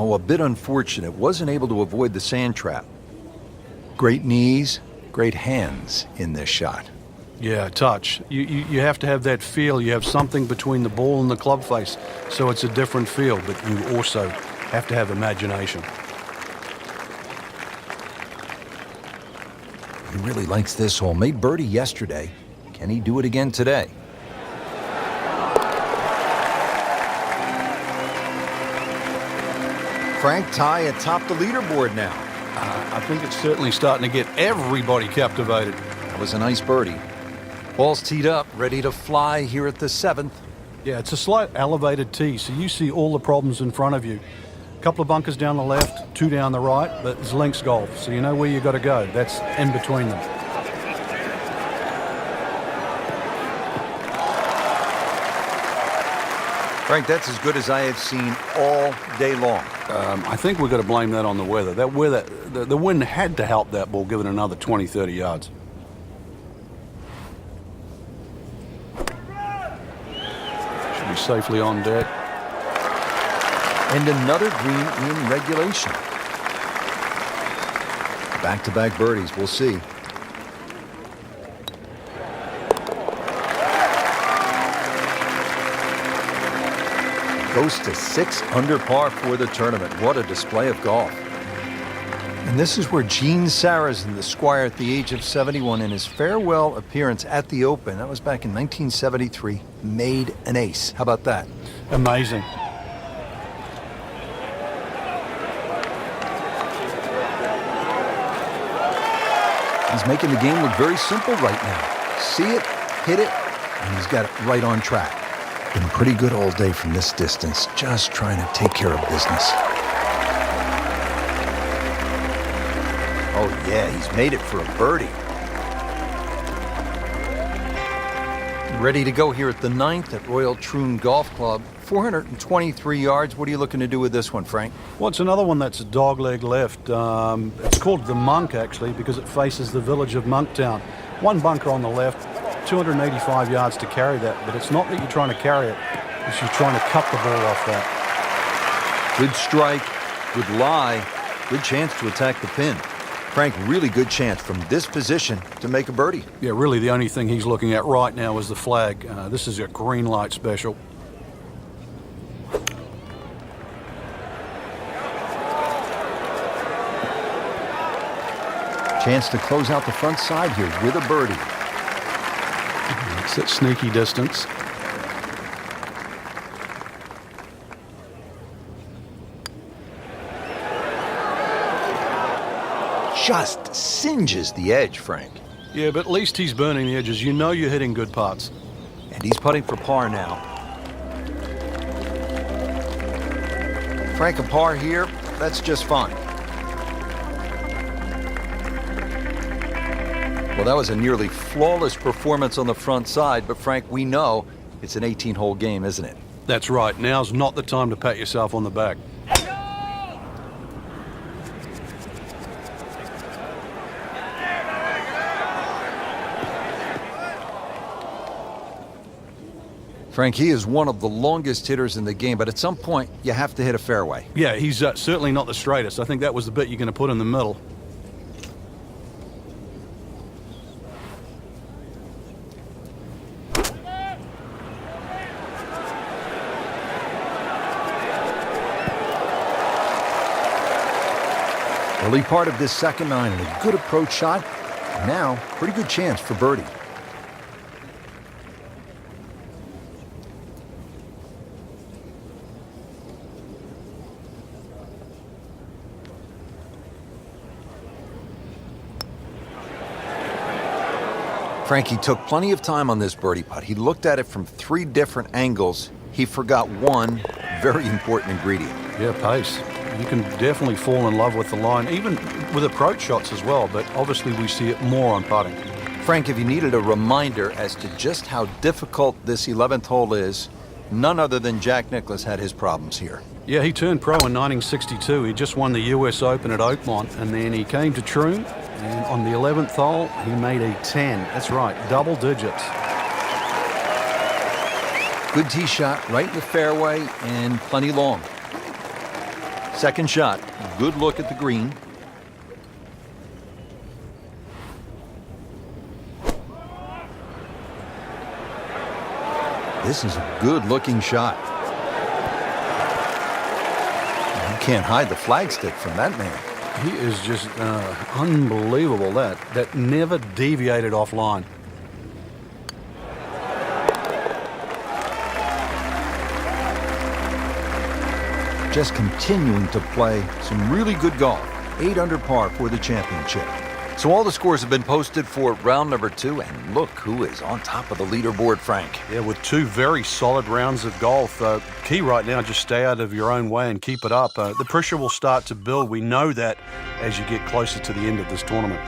Oh, a bit unfortunate. Wasn't able to avoid the sand trap. Great knees, great hands in this shot. Yeah, touch. You have to have that feel. You have something between the ball and the club face, so it's a different feel, but you also have to have imagination. He really likes this hole. Made birdie yesterday. Can he do it again today? Frank, tie atop the leaderboard now. I think it's certainly starting to get everybody captivated. That was a nice birdie. Ball's teed up, ready to fly here at the 7th. Yeah, it's a slight elevated tee, so you see all the problems in front of you. A couple of bunkers down the left, 2 down the right, but it's links golf, so you know where you got to go. That's in between them. Frank, that's as good as I have seen all day long. I think we've got to blame that on the weather. That weather, the wind had to help that ball give it another 20, 30 yards. Should be safely on deck. And another green in regulation. Back-to-back birdies, we'll see. Goes to 6 under par for the tournament. What a display of golf. And this is where Gene Sarazen, the Squire at the age of 71, in his farewell appearance at the Open, that was back in 1973, made an ace. How about that? Amazing. He's making the game look very simple right now. See it, hit it, and he's got it right on track. Been pretty good all day from this distance, just trying to take care of business. Oh yeah, he's made it for a birdie. Ready to go here at the 9th at Royal Troon Golf Club. 423 yards. What are you looking to do with this one, Frank? Well, it's another one that's a dogleg left. It's called the Monk, actually, because it faces the village of Monktown. One bunker on the left, 285 yards to carry that, but it's not that you're trying to carry it, it's you're trying to cut the ball off that. Good strike, good lie, good chance to attack the pin. Frank, really good chance from this position to make a birdie. Yeah, really the only thing he's looking at right now is the flag. This is a green light special. Chance to close out the front side here with a birdie. It's at sneaky distance. Just singes the edge, Frank. Yeah, but at least he's burning the edges. You know you're hitting good putts. And he's putting for par now. Frank, a par here, that's just fine. Well, that was a nearly flawless performance on the front side, but Frank, we know it's an 18-hole game, isn't it? That's right. Now's not the time to pat yourself on the back. Frank, he is one of the longest hitters in the game, but at some point, you have to hit a fairway. Yeah, he's certainly not the straightest. I think that was the bit you're going to put in the middle. Early part of this second 9 and a good approach shot. Now, pretty good chance for birdie. Frankie took plenty of time on this birdie putt. He looked at it from 3 different angles. He forgot one very important ingredient. Yeah, pace. You can definitely fall in love with the line, even with approach shots as well, but obviously we see it more on putting. Frank, if you needed a reminder as to just how difficult this 11th hole is, none other than Jack Nicklaus had his problems here. Yeah, he turned pro in 1962. He just won the US Open at Oakmont, and then he came to Troon, and on the 11th hole, he made a 10. That's right, double digits. Good tee shot, right in the fairway, and plenty long. Second shot. Good look at the green. This is a good-looking shot. You can't hide the flagstick from that man. He is just unbelievable. That never deviated offline. Just continuing to play some really good golf. 8 under par for the championship. So all the scores have been posted for round number 2, and look who is on top of the leaderboard, Frank. Yeah, with 2 very solid rounds of golf. Key right now, just stay out of your own way and keep it up. The pressure will start to build. We know that as you get closer to the end of this tournament.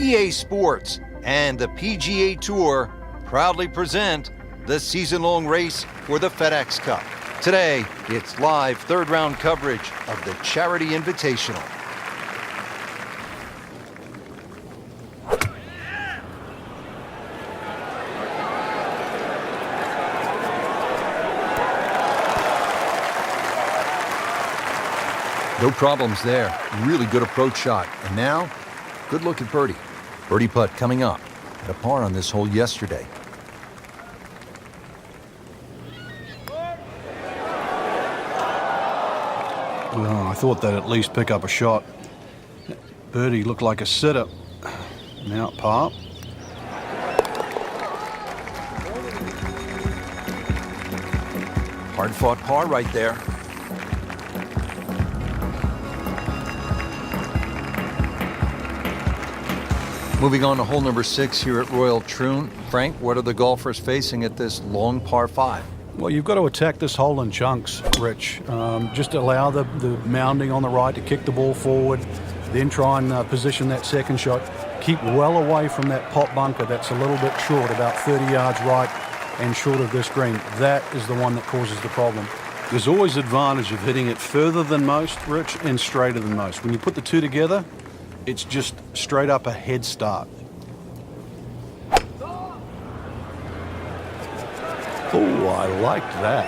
EA Sports and the PGA Tour proudly present the season-long race for the FedEx Cup. Today, it's live third-round coverage of the Charity Invitational. No problems there. Really good approach shot. And now, good look at birdie. Birdie putt coming up. Had a par on this hole yesterday. Well, I thought they'd at least pick up a shot. Birdie looked like a sitter. Now at par. Hard-fought par right there. Moving on to hole number 6 here at Royal Troon. Frank, what are the golfers facing at this long par 5? Well, you've got to attack this hole in chunks, Rich. Just allow the mounding on the right to kick the ball forward, then try and position that second shot. Keep well away from that pot bunker that's a little bit short, about 30 yards right and short of this green. That is the one that causes the problem. There's always advantage of hitting it further than most, Rich, and straighter than most. When you put the two together, it's just straight up a head start. Oh, I liked that.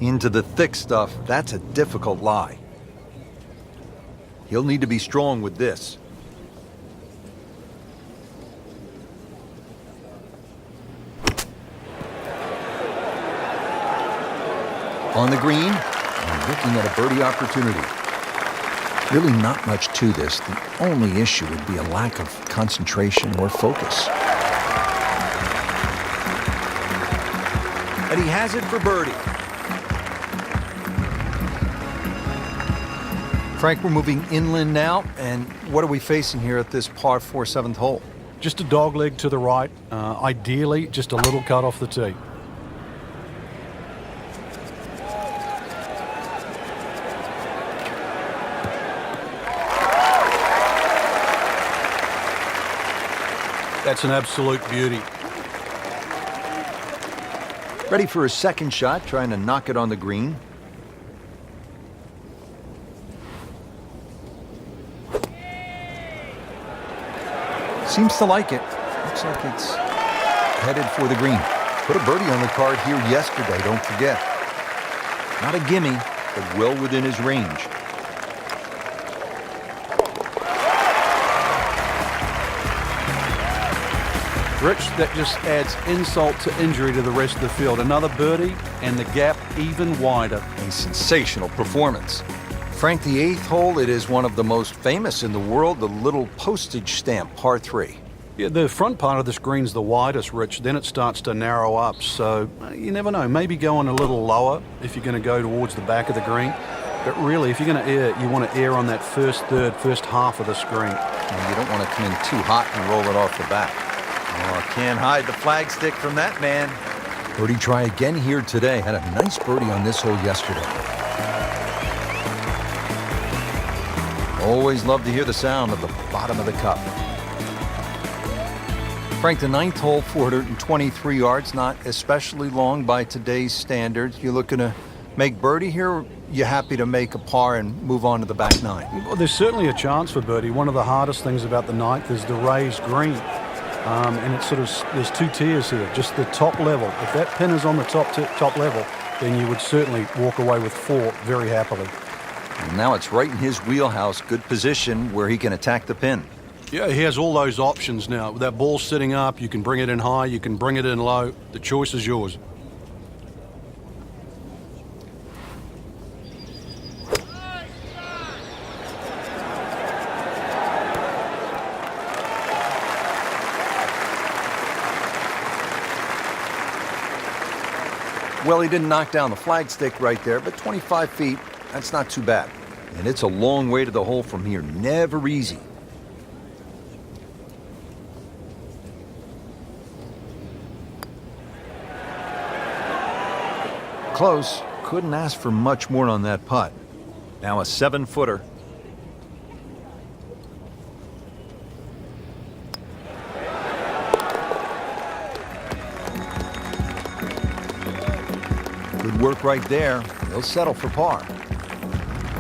Into the thick stuff, that's a difficult lie. He'll need to be strong with this. On the green, and looking at a birdie opportunity. Really not much to this. The only issue would be a lack of concentration or focus. And he has it for birdie. Frank, we're moving inland now, and what are we facing here at this par 4 7th hole? Just a dog leg to the right, ideally just a little cut off the tee. That's an absolute beauty. Ready for a second shot, trying to knock it on the green. Seems to like it. Looks like it's headed for the green. Put a birdie on the card here yesterday, don't forget. Not a gimme, but well within his range. Rich, that just adds insult to injury to the rest of the field. Another birdie, and the gap even wider. A sensational performance. Frank, the 8th hole, it is one of the most famous in the world, the little postage stamp par 3. Yeah, the front part of this green's the widest, Rich. Then it starts to narrow up. So you never know. Maybe going a little lower if you're going to go towards the back of the green. But really, if you're going to err, you want to err on that first third, first half of this green. And you don't want to come in too hot and roll it off the back. Oh, can't hide the flagstick from that man. Birdie try again here today. Had a nice birdie on this hole yesterday. Always love to hear the sound of the bottom of the cup. Frank, the ninth hole, 423 yards, not especially long by today's standards. You looking to make birdie here? Or you happy to make a par and move on to the back nine? Well, there's certainly a chance for birdie. One of the hardest things about the ninth is the raised green. And it's sort of, there's two tiers here, just the top level. If that pin is on the top level, then you would certainly walk away with 4 very happily. And now it's right in his wheelhouse, good position where he can attack the pin. Yeah, he has all those options now. With that ball sitting up, you can bring it in high, you can bring it in low. The choice is yours. Well, he didn't knock down the flagstick right there, but 25 feet, that's not too bad. And it's a long way to the hole from here. Never easy. Close. Couldn't ask for much more on that putt. Now a 7-footer. Good work right there. He'll settle for par.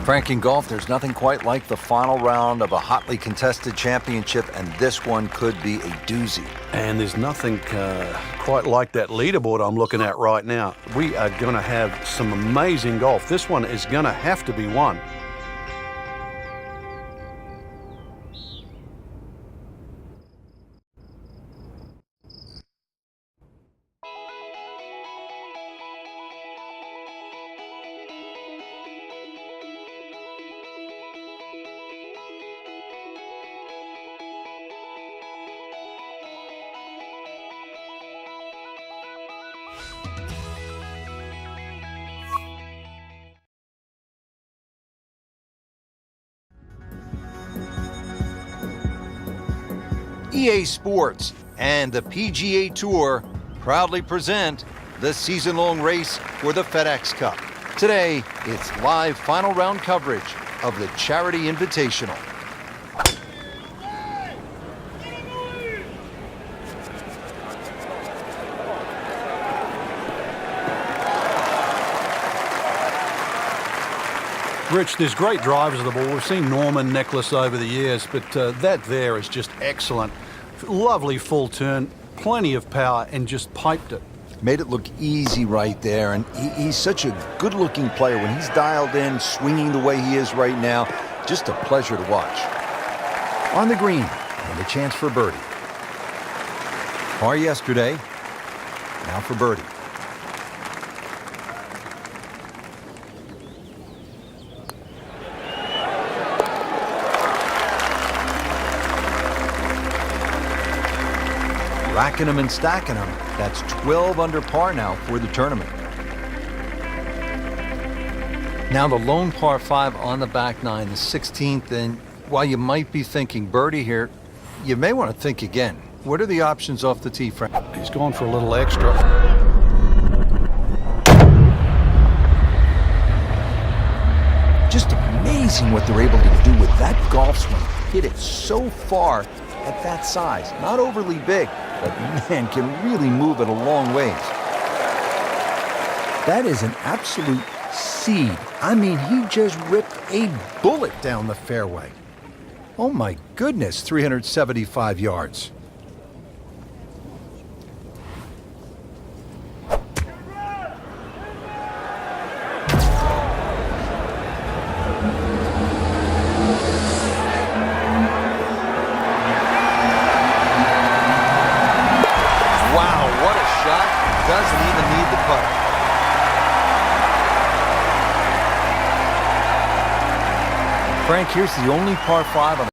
Frank, in golf, there's nothing quite like the final round of a hotly contested championship, and this one could be a doozy. And there's nothing quite like that leaderboard I'm looking at right now. We are going to have some amazing golf. This one is going to have to be won. EA Sports and the PGA Tour proudly present the season-long race for the FedEx Cup. Today, it's live final round coverage of the Charity Invitational. Rich, there's great drivers of the ball. We've seen Norman, Nicholas over the years, but that there is just excellent. Lovely full turn, plenty of power, and just piped it. Made it look easy right there, and he's such a good-looking player. When he's dialed in, swinging the way he is right now, just a pleasure to watch. On the green, and a chance for birdie. Par yesterday, now for birdie. Racking them and stacking them. That's 12 under par now for the tournament. Now the lone par 5 on the back nine, the 16th, and while you might be thinking birdie here, you may want to think again. What are the options off the tee, Frank? He's gone for a little extra. Just amazing what they're able to do with that golf swing. Hit it so far at that size. Not overly big, but man, can really move it a long ways. That is an absolute seed. I mean, he just ripped a bullet down the fairway. Oh my goodness, 375 yards. Doesn't even need the putter. Frank, here's the only par 5 on